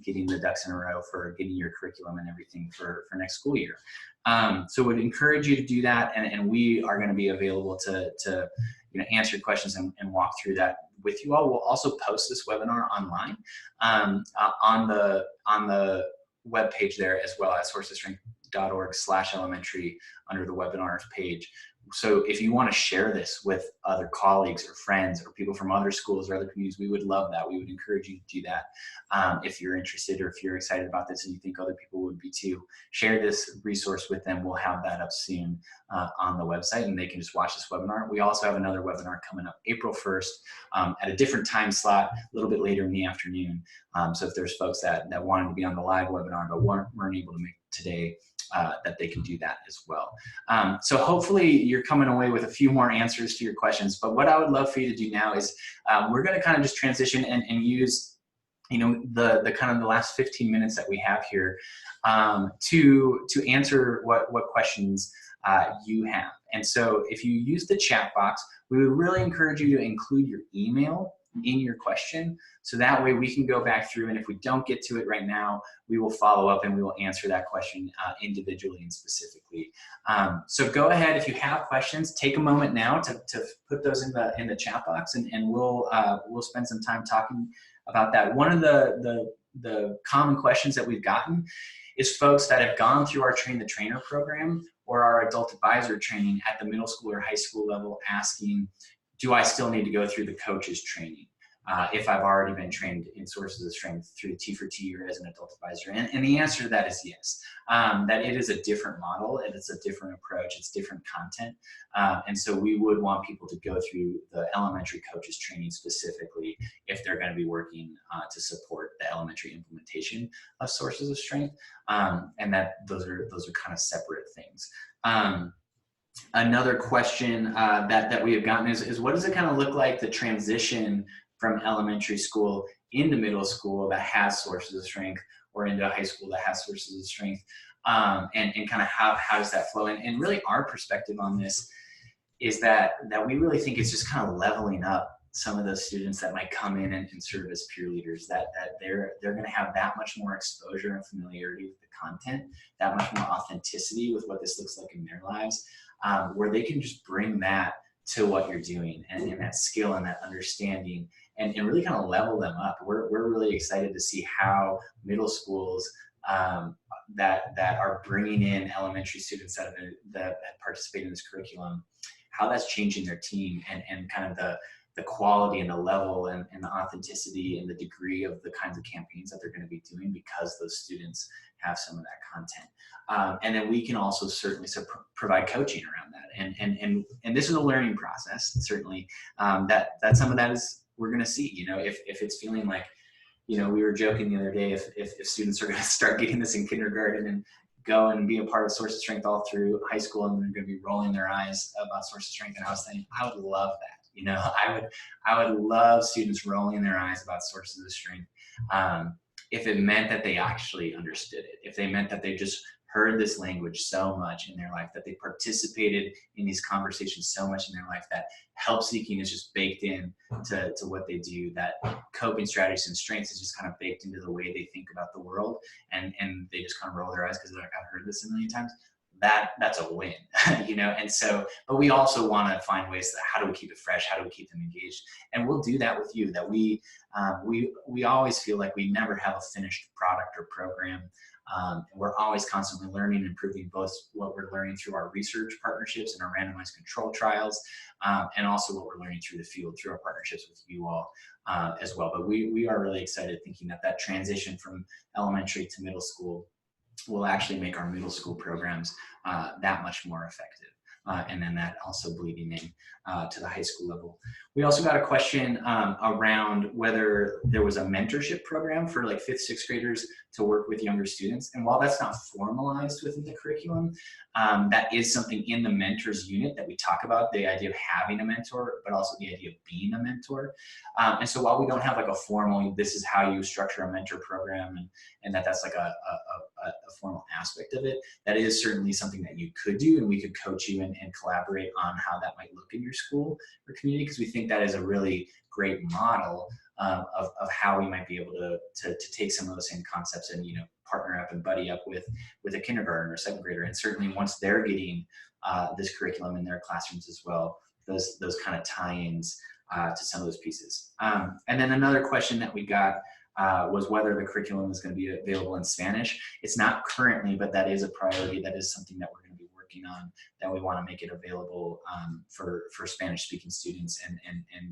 getting the ducks in a row for getting your curriculum and everything for next school year. So would encourage you to do that, and we are going to be available to answer your questions and walk through that with you all. We'll also post this webinar online on the web page there as well at sourceofstrength.org/elementary under the webinars page. So if you want to share this with other colleagues or friends or people from other schools or other communities, we would love that. We would encourage you to do that. If you're interested or if you're excited about this and you think other people would be too, share this resource with them. We'll have that up soon on the website, and they can just watch this webinar. We also have another webinar coming up April 1st at a different time slot, a little bit later in the afternoon. So if there's folks that wanted to be on the live webinar but weren't able to make today, that they can do that as well. So hopefully you're coming away with a few more answers to your questions. But what I would love for you to do now is we're going to kind of just transition and use the kind of the last 15 minutes that we have here to answer what questions you have. And so if you use the chat box, we would really encourage you to include your email in your question. So that way we can go back through, and if we don't get to it right now, we will follow up and we will answer that question individually and specifically. So go ahead, if you have questions, take a moment now to put those in the chat box, and we'll spend some time talking about that. One of the common questions that we've gotten is folks that have gone through our Train the Trainer program or our adult advisor training at the middle school or high school level asking, do I still need to go through the coach's training if I've already been trained in sources of strength through T4T or as an adult advisor? And the answer to that is yes, that it is a different model and it's a different approach, it's different content. And so we would want people to go through the elementary coaches training specifically if they're going to be working to support the elementary implementation of sources of strength. And that those are kind of separate things. Another question that we have gotten is what does it kind of look like the transition from elementary school into middle school that has sources of strength or into high school that has sources of strength, and kind of how does that flow? And really our perspective on this is that we really think it's just kind of leveling up some of those students that might come in and serve as peer leaders, that they're going to have that much more exposure and familiarity with the content, that much more authenticity with what this looks like in their lives, where they can just bring that to what you're doing and that skill and that understanding and really kind of level them up. We're really excited to see how middle schools that are bringing in elementary students that have participated in this curriculum, how that's changing their team and kind of the quality and the level and the authenticity and the degree of the kinds of campaigns that they're going to be doing because those students have some of that content. And then we can also certainly provide coaching around that. And this is a learning process, certainly, that some of that is we're going to see, if it's feeling like, we were joking the other day, if students are going to start getting this in kindergarten and go and be a part of Source of Strength all through high school, and they're going to be rolling their eyes about Source of Strength. And I was thinking, I would love that. I would love students rolling their eyes about sources of strength if it meant that they actually understood it, if they meant that they just heard this language so much in their life, that they participated in these conversations so much in their life, that help seeking is just baked in to what they do, that coping strategies and strengths is just kind of baked into the way they think about the world, and they just kind of roll their eyes because they're like, I've heard this a million times. That's a win, and so, but we also want to find ways that how do we keep it fresh, how do we keep them engaged, and we'll do that with you, that we always feel like we never have a finished product or program. We're always constantly learning and improving both what we're learning through our research partnerships and our randomized control trials, and also what we're learning through the field, through our partnerships with you all as well. But we are really excited thinking that transition from elementary to middle school will actually make our middle school programs that much more effective. And then that also bleeding in to the high school level. We also got a question around whether there was a mentorship program for like 5th, 6th graders to work with younger students. And while that's not formalized within the curriculum, that is something in the mentors unit that we talk about, the idea of having a mentor, but also the idea of being a mentor. And so while we don't have like a formal, this is how you structure a mentor program and that's like a formal aspect of it, that is certainly something that you could do, and we could coach you and collaborate on how that might look in your school or community, because we think that is a really great model of how we might be able to take some of those same concepts and partner up and buddy up with a kindergarten or 7th grader, and certainly once they're getting this curriculum in their classrooms as well, those kind of tie-ins to some of those pieces. And then another question that we got was whether the curriculum is going to be available in Spanish. It's not currently, but that is a priority. That is something that we're going to be working on, that we want to make it available for Spanish speaking students and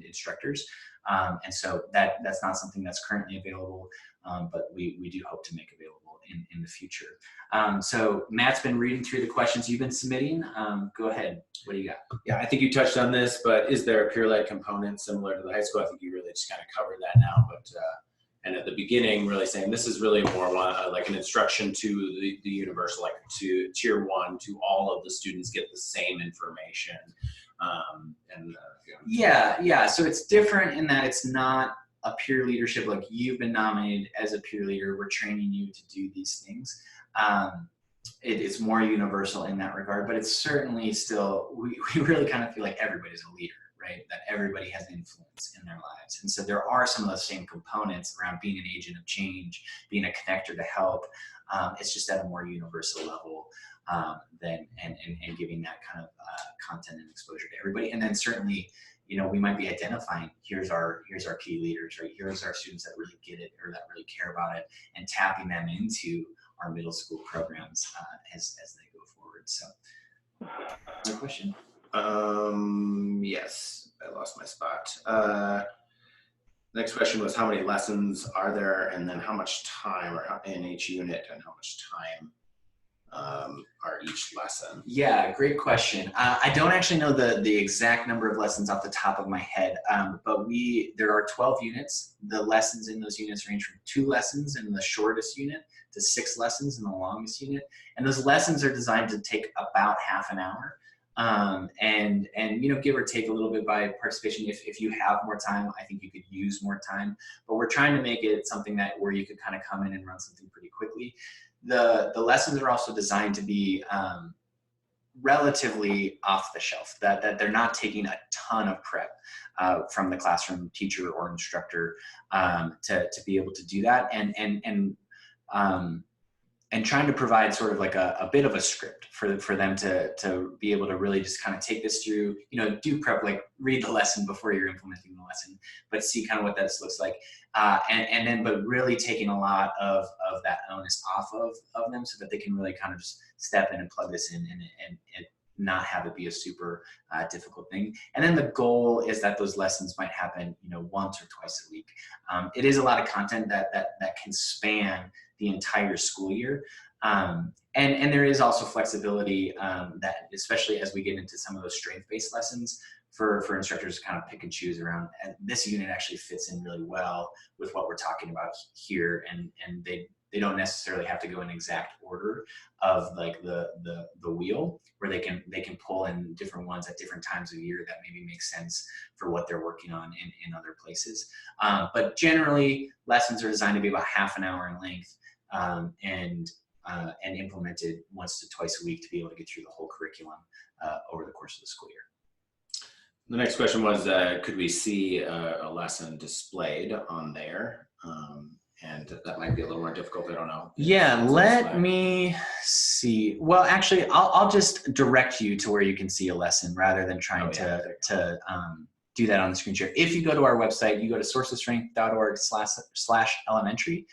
instructors. And so that's not something that's currently available, but we do hope to make available in the future. So Matt's been reading through the questions you've been submitting. Go ahead. What do you got? Yeah, I think you touched on this, but is there a peer-led component similar to the high school? I think you really just kind of covered that now, but and at the beginning, really saying this is really more like an instruction to the universal, like to tier 1, to all of the students get the same information. Yeah. So it's different in that it's not a peer leadership, like you've been nominated as a peer leader, we're training you to do these things. It is more universal in that regard, but it's certainly still, we really kind of feel like everybody's a leader, right? That everybody has influence in their lives. And so there are some of those same components around being an agent of change, being a connector to help. It's just at a more universal level and giving that kind of content and exposure to everybody. And then certainly, we might be identifying, here's our key leaders, right? Here's our students that really get it or that really care about it, and tapping them into our middle school programs as they go forward. So, another question? Yes, I lost my spot. Next question was, how many lessons are there, and then how much time in each unit, and how much time are each lesson? Yeah, great question. I don't actually know the exact number of lessons off the top of my head, but there are 12 units. The lessons in those units range from 2 lessons in the shortest unit to 6 lessons in the longest unit. And those lessons are designed to take about half an hour. And give or take a little bit by participation. If you have more time, I think you could use more time, but we're trying to make it something where you could kind of come in and run something pretty quickly. The lessons are also designed to be relatively off the shelf, that they're not taking a ton of prep from the classroom teacher or instructor to be able to do that, and trying to provide sort of like a bit of a script for them to be able to really just kind of take this through, do prep, like read the lesson before you're implementing the lesson, but see kind of what this looks like. But really taking a lot of that onus off of them so that they can really kind of just step in and plug this in and not have it be a super difficult thing. And then the goal is that those lessons might happen, once or twice a week. It is a lot of content that can span the entire school year. And there is also flexibility that, especially as we get into some of those strength-based lessons, for instructors to kind of pick and choose around. And this unit actually fits in really well with what we're talking about here, and they don't necessarily have to go in exact order of like the wheel, where they can pull in different ones at different times of year that maybe makes sense for what they're working on in other places. But generally, lessons are designed to be about half an hour in length, and implemented once to twice a week to be able to get through the whole curriculum over the course of the school year. The next question was, could we see a lesson displayed on there? And that might be a little more difficult. I don't know. Yeah, let me see. Well, actually, I'll just direct you to where you can see a lesson rather than trying to do that on the screen share. If you go to our website, you go to sourceofstrength.org/elementary.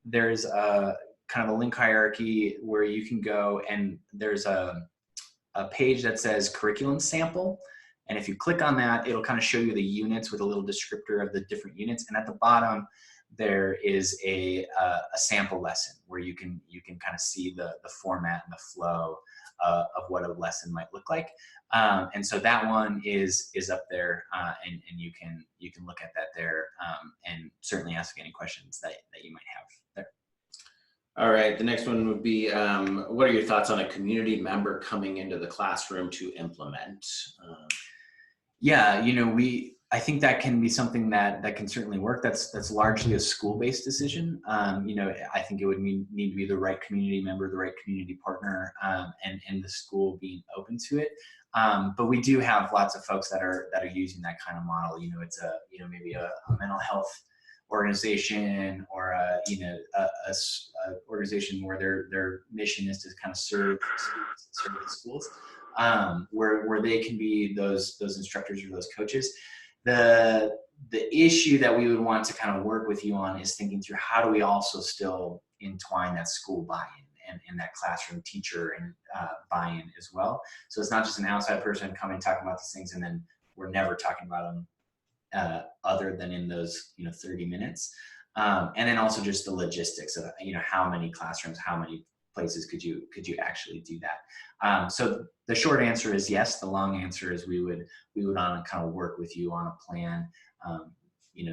There's a kind of a link hierarchy where you can go, and there's a page that says curriculum sample. And if you click on that, it'll kind of show you the units with a little descriptor of the different units. And at the bottom, there is a sample lesson where you can kind of see the format and the flow of what a lesson might look like. And so that one is up there, and you can look at that there, and certainly ask any questions that you might have there. All right, the next one would be, what are your thoughts on a community member coming into the classroom to implement? Yeah, I think that can be something that can certainly work. That's largely a school-based decision. I think it would need to be the right community member, the right community partner, and the school being open to it. But we do have lots of folks that are using that kind of model. It's maybe a mental health organization, or a organization where their mission is to kind of serve the schools, where they can be those instructors or those coaches. The issue that we would want to kind of work with you on is thinking through, how do we also still entwine that school buy-in and that classroom teacher and buy-in as well. So it's not just an outside person coming talking about these things and then we're never talking about them other than in those 30 minutes. And then also just the logistics of how many classrooms, how many places could you actually do that. So the short answer is yes. The long answer is we would want to kind of work with you on a plan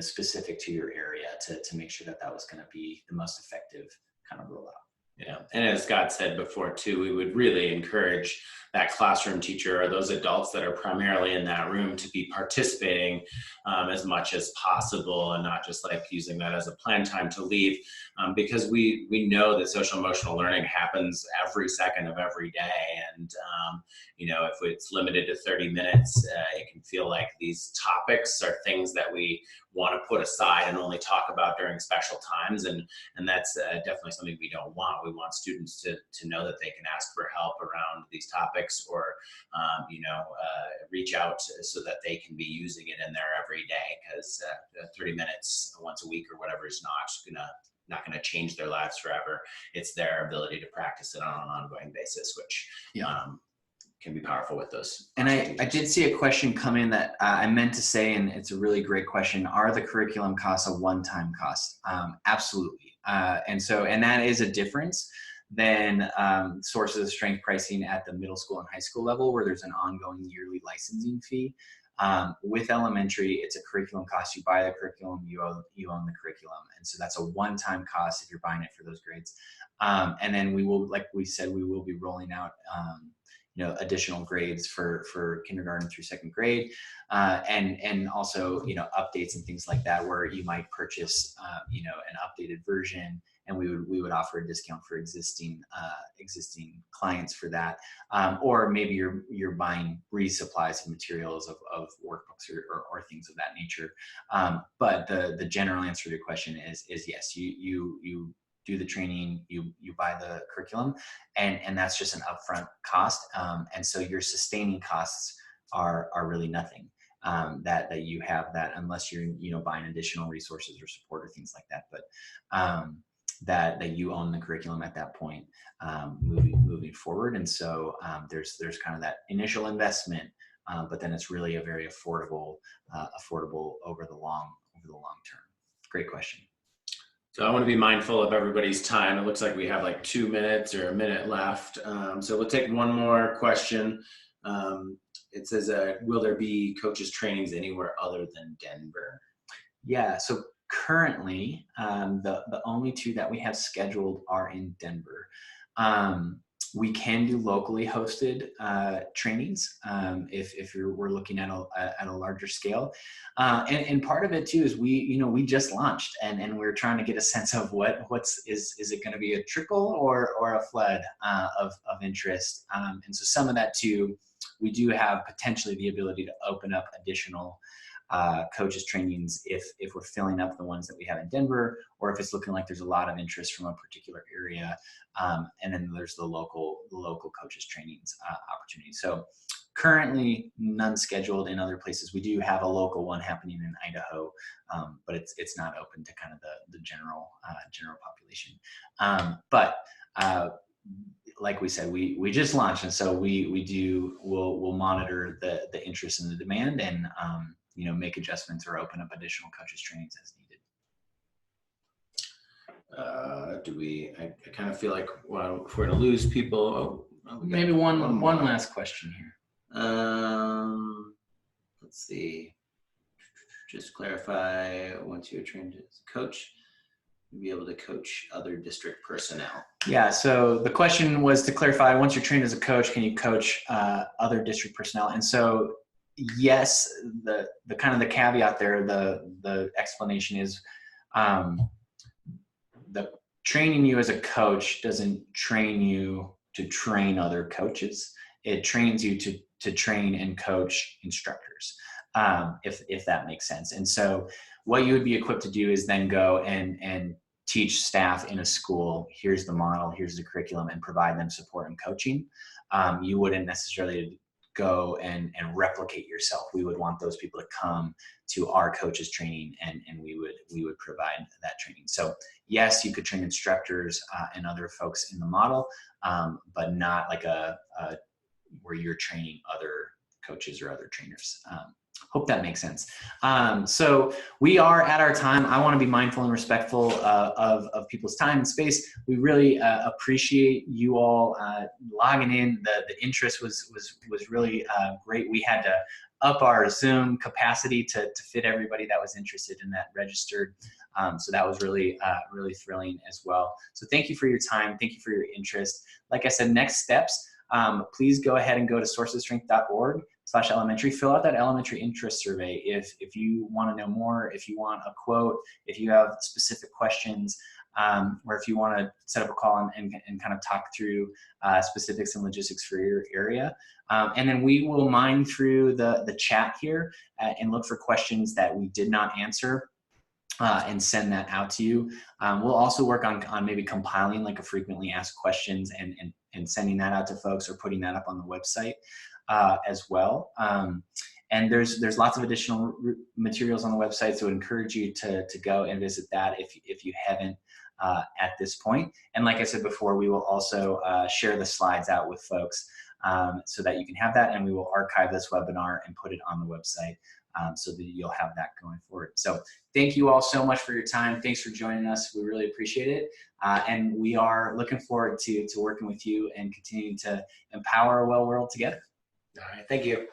specific to your area to make sure that was going to be the most effective kind of rollout. Yeah, and as Scott said before too, we would really encourage that classroom teacher or those adults that are primarily in that room to be participating as much as possible, and not just like using that as a plan time to leave, because we know that social emotional learning happens every second of every day, and if it's limited to 30 minutes, it can feel like these topics are things that we want to put aside and only talk about during special times, and that's definitely something we don't want. We want students to know that they can ask for help around these topics, or reach out so that they can be using it in their everyday, because 30 minutes once a week or whatever is not gonna change their lives forever. It's their ability to practice it on an ongoing basis, which can be powerful with those. And I did see a question come in that I meant to say, and it's a really great question. Are the curriculum costs a one-time cost? Absolutely. And that is a difference than sources of strength pricing at the middle school and high school level, where there's an ongoing yearly licensing fee. With elementary, it's a curriculum cost. You buy the curriculum, you own the curriculum. And so that's a one-time cost if you're buying it for those grades. And then we will, like we said, we will be rolling out additional grades for kindergarten through second grade, and also updates and things like that, where you might purchase an updated version, and we would offer a discount for existing clients for that, or maybe you're buying resupplies of materials of workbooks or things of that nature. But the general answer to your question is yes, you do the training, you buy the curriculum, and that's just an upfront cost. And so your sustaining costs are really nothing. That you have that, unless you're buying additional resources or support or things like that. But that you own the curriculum at that point, moving forward. And so there's kind of that initial investment, but then it's really a very affordable over the long term. Great question. So I want to be mindful of everybody's time. It looks like we have like 2 minutes or a minute left. So we'll take one more question. It says, will there be coaches trainings anywhere other than Denver? Yeah, so currently the only 2 that we have scheduled are in Denver. We can do locally hosted trainings if we're looking at a larger scale, and part of it too is we just launched, and we're trying to get a sense of is it going to be a trickle or a flood of interest, and so some of that too, we do have potentially the ability to open up additional coaches trainings if we're filling up the ones that we have in Denver, or if it's looking like there's a lot of interest from a particular area, and then there's the local coaches trainings opportunities. So currently none scheduled in other places. We do have a local one happening in Idaho, but it's not open to kind of the general population. But like we said, we just launched, and so we'll monitor the interest and the demand, and make adjustments or open up additional coaches trainings as needed. I kind of feel like, well, if we're going to lose people, maybe one last question here. Let's see. Just clarify, once you're trained as a coach, you'll be able to coach other district personnel. Yeah, so the question was to clarify, once you're trained as a coach, can you coach other district personnel? And so yes, the kind of the caveat there, the explanation is the training you as a coach doesn't train you to train other coaches. It trains you to train and coach instructors, if that makes sense. And so what you would be equipped to do is then go and teach staff in a school, here's the model, here's the curriculum, and provide them support and coaching. You wouldn't necessarily go and replicate yourself. We would want those people to come to our coaches training, and we would provide that training. So yes, you could train instructors and other folks in the model, but not like where you're training other coaches or other trainers. Hope that makes sense. So we are at our time. I want to be mindful and respectful of people's time and space. We really appreciate you all logging in. The interest was really great. We had to up our Zoom capacity to fit everybody that was interested in that registered. So that was really, really thrilling as well. So thank you for your time. Thank you for your interest. Like I said, next steps, please go ahead and go to sourceofstrength.org/elementary. Fill out that elementary interest survey if you want to know more, if you want a quote, if you have specific questions, or if you want to set up a call and kind of talk through specifics and logistics for your area. And then we will mine through the chat here and look for questions that we did not answer and send that out to you. We'll also work on maybe compiling like a frequently asked questions and sending that out to folks or putting that up on the website as well. And there's lots of additional materials on the website, so I encourage you to go and visit that if you haven't at this point. And like I said before, we will also share the slides out with folks so that you can have that, and we will archive this webinar and put it on the website so that you'll have that going forward. So thank you all so much for your time. Thanks for joining us. We really appreciate it. And we are looking forward to working with you and continuing to empower a well world together. All right, thank you.